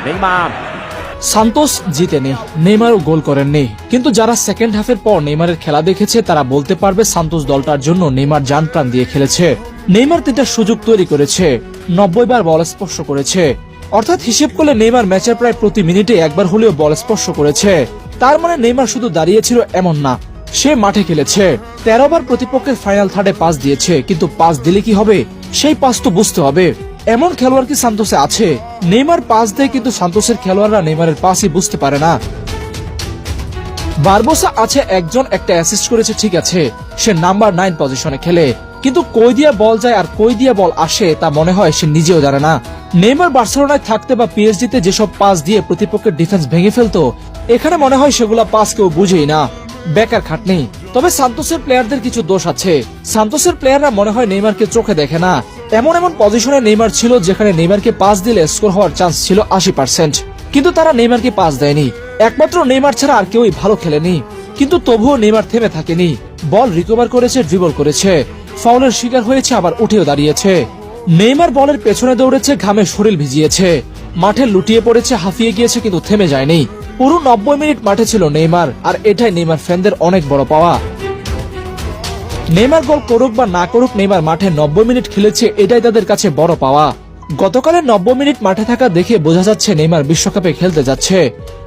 Neymar. Santos জিতেনি, নেইমারও গোল করেননি, কিন্তু যারা সেকেন্ড হাফের পর নেইমারের খেলা দেখেছে তারা বলতে পারবে সান্তোস দলটার জন্য নেইমার জান প্রাণ দিয়ে খেলেছে। নেইমার 3টা সুযোগ তৈরি করেছে, 90 বার বল স্পর্শ করেছে, অর্থাৎ হিসেব করলে নেইমার ম্যাচের প্রায় প্রতি মিনিটে একবার হলেও বল স্পর্শ করেছে। তার মানে নেইমার শুধু দাঁড়িয়েছিল এমন না, সে মাঠে খেলেছে। 13 বার প্রতিপক্ষের ফাইনাল থার্ডে পাস দিয়েছে, কিন্তু পাস দিলে কি হবে সেই পাস তো বুঝতে হবে। এমন খেলোয়াড় কি সান্তোসে আছে? নেইমার পাস দেয়, কিন্তু সান্তোসের খেলোয়াড়রা নেইমারের পাসই বুঝতে পারে না। বারবোসা আছে একজন, একটা অ্যাসিস্ট করেছে ঠিক আছে, সে নাম্বার 9 পজিশনে খেলে, কিন্তু কই দিয়া বল যায় আর কই দিয়া বল আসে তা মনে হয় সে নিজেও জানে না। নেইমার বার্সেলোনায় থাকতে বা পিএসজিতে যেসব পাস দিয়ে প্রতিপক্ষের ডিফেন্স ভেঙে ফেলতো, এখানে মনে হয় সেগুলা পাস কেউ বুঝেই না, বেকার খাটনি। তবে সান্তোসের প্লেয়ারদের কিছু দোষ আছে। সান্তোসের প্লেয়াররা মনে হয় নেইমারকে চোখে দেখে না। এমন এমন পজিশনে নেইমার ছিল যেখানে নেইমারকে পাস দিলে স্কোর হওয়ার চান্স ছিল 80%, কিন্তু তারা নেইমারকে পাস দেয়নি। একমাত্র নেইমার ছাড়া আর কেউই ভালো খেলেনি, কিন্তু তবুও নেইমার থেমে থাকেনি। বল রিকভার করেছে, ড্রিবল করেছে, ফাউলের শিকার হয়েছে, আবার উঠেও দাঁড়িয়েছে। নেইমার বলের পেছনে দৌড়েছে, ঘামে শরীর ভিজিয়েছে, মাঠে লুটিয়ে পড়েছে, হাঁফিয়ে গিয়েছে, কিন্তু থেমে যায়নি। পুরো 90 মিনিট মাঠে ছিল নেইমার, আর এটাই নেইমার ফ্যানদের অনেক বড় পাওয়া। নেইমার গোল করুক বা না করুক, নেইমার মাঠে 90 মিনিট খেলেছে, এটাই তাদের কাছে বড় পাওয়া। গতকালের 90 মিনিট মাঠে থাকা দেখে বোঝা যাচ্ছে নেইমার বিশ্বকাপে খেলতে যাচ্ছে।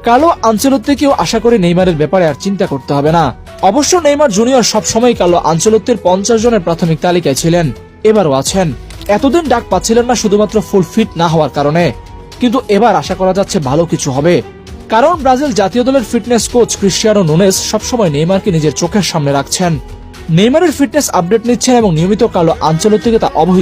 কার্লো আনচেলত্তিকেও আশা করি নেইমারের ব্যাপারে আর চিন্তা করতে হবে না। অবশ্য নেইমার জুনিয়র সবসময় কার্লো আনচেলত্তির 50 জনের প্রাথমিক তালিকায় ছিলেন, এবারও আছেন। এতদিন ডাক পাচ্ছিলেন না শুধুমাত্র ফুল ফিট না হওয়ার কারণে, কিন্তু এবার আশা করা যাচ্ছে ভালো কিছু হবে, কারণ ব্রাজিল জাতীয় দলের ফিটনেস কোচ ক্রিস্টিয়ানো নুনেস সবসময় নেইমারকে নিজের চোখের সামনে রাখছেন। নেইমারের ফিটনেস আপডেট নিচ্ছেন এবং নিয়মিত কার্লো আনচেলত্তিকে তা অবহিত